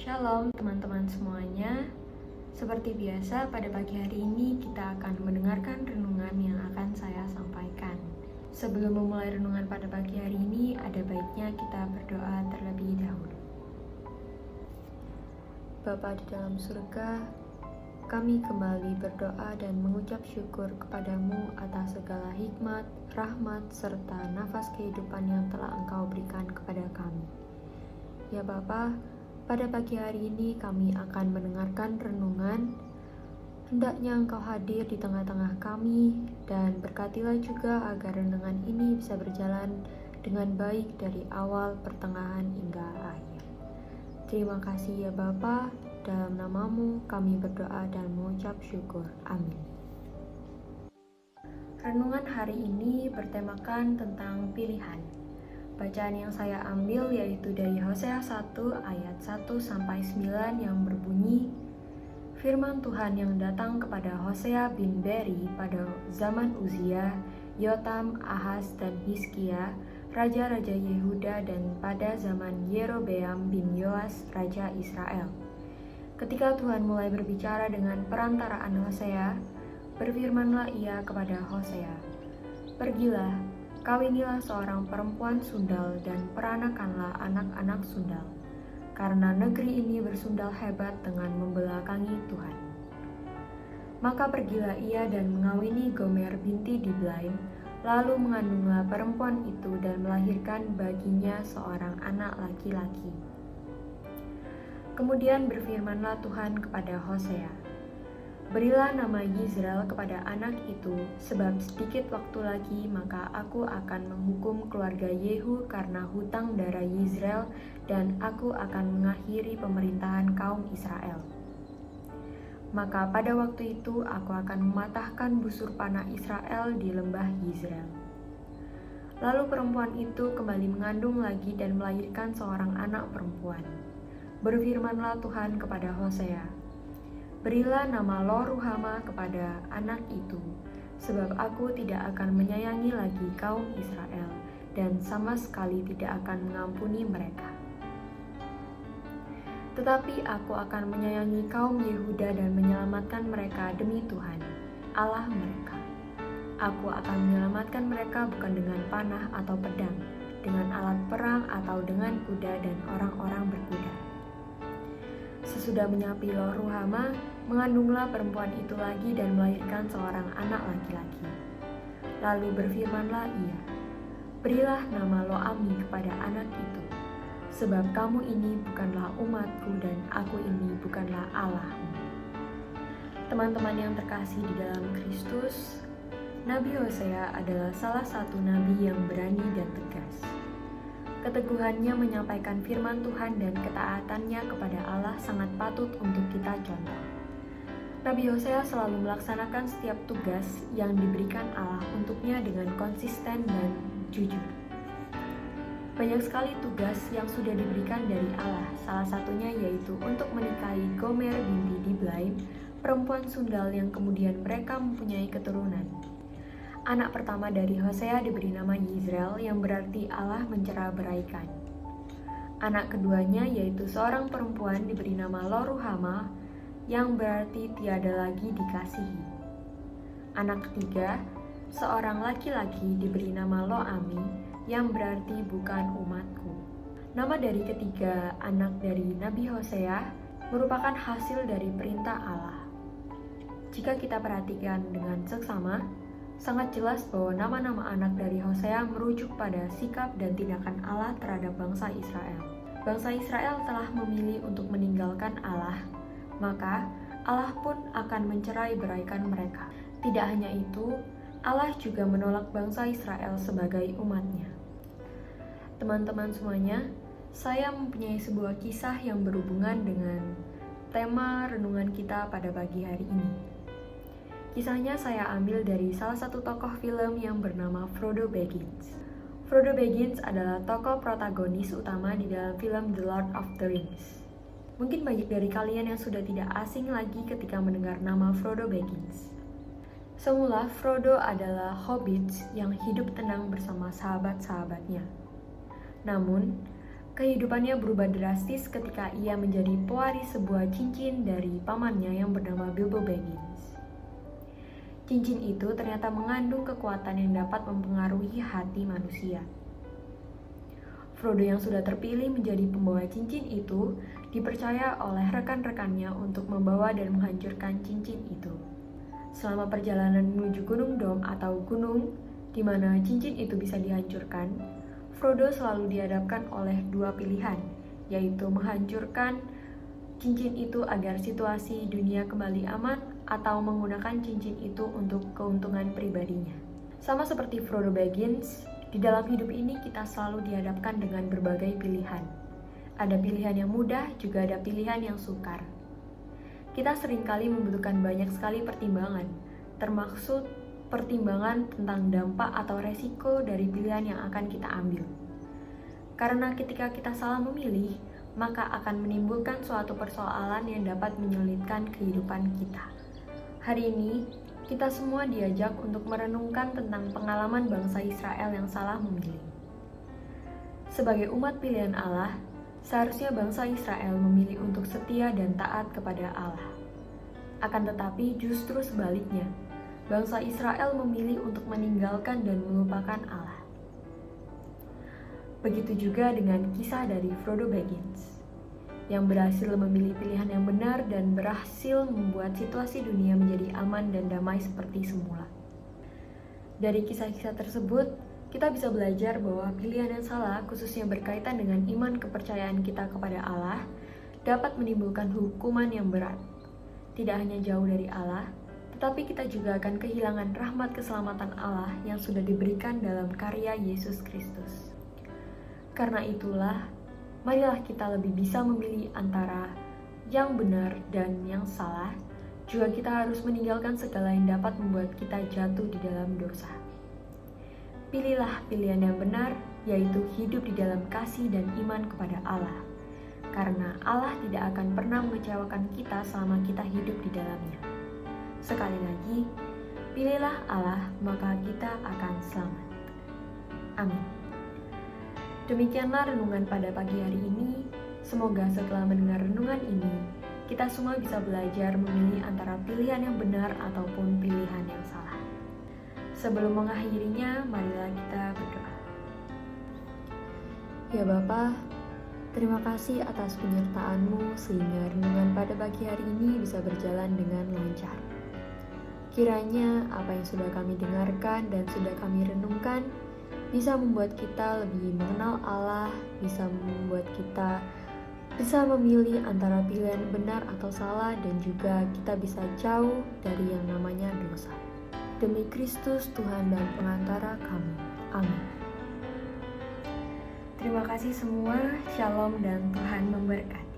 Shalom teman-teman semuanya. Seperti biasa pada pagi hari ini kita akan mendengarkan renungan yang akan saya sampaikan. Sebelum memulai renungan pada pagi hari ini, ada baiknya kita berdoa terlebih dahulu. Bapa di dalam surga, kami kembali berdoa dan mengucap syukur kepadamu atas segala hikmat, rahmat, serta nafas kehidupan yang telah Engkau berikan kepada kami. Ya Bapa, pada pagi hari ini kami akan mendengarkan renungan. Hendaknya Engkau hadir di tengah-tengah kami dan berkatilah juga agar renungan ini bisa berjalan dengan baik dari awal, pertengahan, hingga akhir. Terima kasih ya Bapa, dalam namamu kami berdoa dan mengucap syukur. Amin. Renungan hari ini bertemakan tentang pilihan. Bacaan yang saya ambil yaitu dari Hosea 1 ayat 1-9 yang berbunyi, firman Tuhan yang datang kepada Hosea bin Beri pada zaman Uzia, Yotam, Ahaz, dan Hizkia, raja-raja Yehuda, dan pada zaman Yerobeam bin Yoas, raja Israel. Ketika Tuhan mulai berbicara dengan perantaraan Hosea, berfirmanlah ia kepada Hosea, "Pergilah, kawinilah seorang perempuan sundal dan peranakanlah anak-anak sundal, karena negeri ini bersundal hebat dengan membelakangi Tuhan." Maka pergilah ia dan mengawini Gomer binti Diblaim, lalu mengandunglah perempuan itu dan melahirkan baginya seorang anak laki-laki. Kemudian berfirmanlah Tuhan kepada Hosea, "Berilah nama Yizreel kepada anak itu, sebab sedikit waktu lagi maka aku akan menghukum keluarga Yehu karena hutang darah Yizreel, dan aku akan mengakhiri pemerintahan kaum Israel. Maka pada waktu itu aku akan mematahkan busur panah Israel di lembah Yizreel." Lalu perempuan itu kembali mengandung lagi dan melahirkan seorang anak perempuan. Berfirmanlah Tuhan kepada Hosea, "Berilah nama Lo-ruhama kepada anak itu, sebab aku tidak akan menyayangi lagi kaum Israel, dan sama sekali tidak akan mengampuni mereka. Tetapi aku akan menyayangi kaum Yehuda dan menyelamatkan mereka demi Tuhan, Allah mereka. Aku akan menyelamatkan mereka bukan dengan panah atau pedang, dengan alat perang atau dengan kuda dan orang-orang berkuda." Sesudah menyapi Lo-ruhama, mengandunglah perempuan itu lagi dan melahirkan seorang anak laki-laki. Lalu berfirmanlah ia, "Berilah nama Lo-ami kepada anak itu, sebab kamu ini bukanlah umatku dan aku ini bukanlah Allahmu." Teman-teman yang terkasih di dalam Kristus, Nabi Hosea adalah salah satu nabi yang berani dan tegas. Keteguhannya menyampaikan firman Tuhan dan ketaatannya kepada Allah sangat patut untuk kita contoh. Nabi Hosea selalu melaksanakan setiap tugas yang diberikan Allah untuknya dengan konsisten dan jujur. Banyak sekali tugas yang sudah diberikan dari Allah, salah satunya yaitu untuk menikahi Gomer binti Diblaim, perempuan sundal yang kemudian mereka mempunyai keturunan. Anak pertama dari Hosea diberi nama Yizreel, yang berarti Allah mencerah-beraikan. Anak keduanya yaitu seorang perempuan diberi nama Lo-ruhama, yang berarti tiada lagi dikasihi. Anak ketiga, seorang laki-laki diberi nama Lo-ami, yang berarti bukan umatku. Nama dari ketiga anak dari Nabi Hosea merupakan hasil dari perintah Allah. Jika kita perhatikan dengan seksama, sangat jelas bahwa nama-nama anak dari Hosea merujuk pada sikap dan tindakan Allah terhadap bangsa Israel. Bangsa Israel telah memilih untuk meninggalkan Allah, maka Allah pun akan mencerai-beraikan mereka. Tidak hanya itu, Allah juga menolak bangsa Israel sebagai umatnya. Teman-teman semuanya, saya mempunyai sebuah kisah yang berhubungan dengan tema renungan kita pada pagi hari ini. Kisahnya saya ambil dari salah satu tokoh film yang bernama Frodo Baggins. Frodo Baggins adalah tokoh protagonis utama di dalam film The Lord of the Rings. Mungkin banyak dari kalian yang sudah tidak asing lagi ketika mendengar nama Frodo Baggins. Semula Frodo adalah hobbit yang hidup tenang bersama sahabat-sahabatnya. Namun, Kehidupannya berubah drastis ketika ia menjadi pewaris sebuah cincin dari pamannya yang bernama Bilbo Baggins. Cincin itu ternyata mengandung kekuatan yang dapat mempengaruhi hati manusia. Frodo yang sudah terpilih menjadi pembawa cincin itu dipercaya oleh rekan-rekannya untuk membawa dan menghancurkan cincin itu. Selama perjalanan menuju Gunung Dom atau gunung di mana cincin itu bisa dihancurkan, Frodo selalu dihadapkan oleh dua pilihan, yaitu menghancurkan cincin itu agar situasi dunia kembali aman atau menggunakan cincin itu untuk keuntungan pribadinya. Sama seperti Frodo Baggins, di dalam hidup ini kita selalu dihadapkan dengan berbagai pilihan. Ada pilihan yang mudah, juga ada pilihan yang sukar. Kita seringkali membutuhkan banyak sekali pertimbangan, termaksud pertimbangan tentang dampak atau resiko dari pilihan yang akan kita ambil. Karena ketika kita salah memilih, maka akan menimbulkan suatu persoalan yang dapat menyulitkan kehidupan kita. Hari ini, kita semua diajak untuk merenungkan tentang pengalaman bangsa Israel yang salah memilih. Sebagai umat pilihan Allah, seharusnya bangsa Israel memilih untuk setia dan taat kepada Allah. Akan tetapi justru sebaliknya, bangsa Israel memilih untuk meninggalkan dan melupakan Allah. Begitu juga dengan kisah dari Frodo Baggins, yang berhasil memilih pilihan yang benar dan berhasil membuat situasi dunia menjadi aman dan damai seperti semula. Dari kisah-kisah tersebut, kita bisa belajar bahwa pilihan yang salah, khususnya berkaitan dengan iman kepercayaan kita kepada Allah, dapat menimbulkan hukuman yang berat. Tidak hanya jauh dari Allah, tetapi kita juga akan kehilangan rahmat keselamatan Allah yang sudah diberikan dalam karya Yesus Kristus. Karena itulah, marilah kita lebih bisa memilih antara yang benar dan yang salah. Juga kita harus meninggalkan segala yang dapat membuat kita jatuh di dalam dosa. Pilihlah pilihan yang benar, yaitu hidup di dalam kasih dan iman kepada Allah. Karena Allah tidak akan pernah mengecewakan kita selama kita hidup di dalamnya. Sekali lagi, pilihlah Allah, maka kita akan selamat. Amin. Demikianlah renungan pada pagi hari ini. Semoga setelah mendengar renungan ini, kita semua bisa belajar memilih antara pilihan yang benar ataupun pilihan yang salah. Sebelum mengakhirinya, marilah kita berdoa. Ya Bapa, terima kasih atas penyertaan-Mu sehingga renungan pada pagi hari ini bisa berjalan dengan lancar. Kiranya apa yang sudah kami dengarkan dan sudah kami renungkan bisa membuat kita lebih mengenal Allah, bisa membuat kita bisa memilih antara pilihan benar atau salah, dan juga kita bisa jauh dari yang namanya dosa. Demi Kristus Tuhan dan pengantara kami. Amin. Terima kasih semua, shalom dan Tuhan memberkati.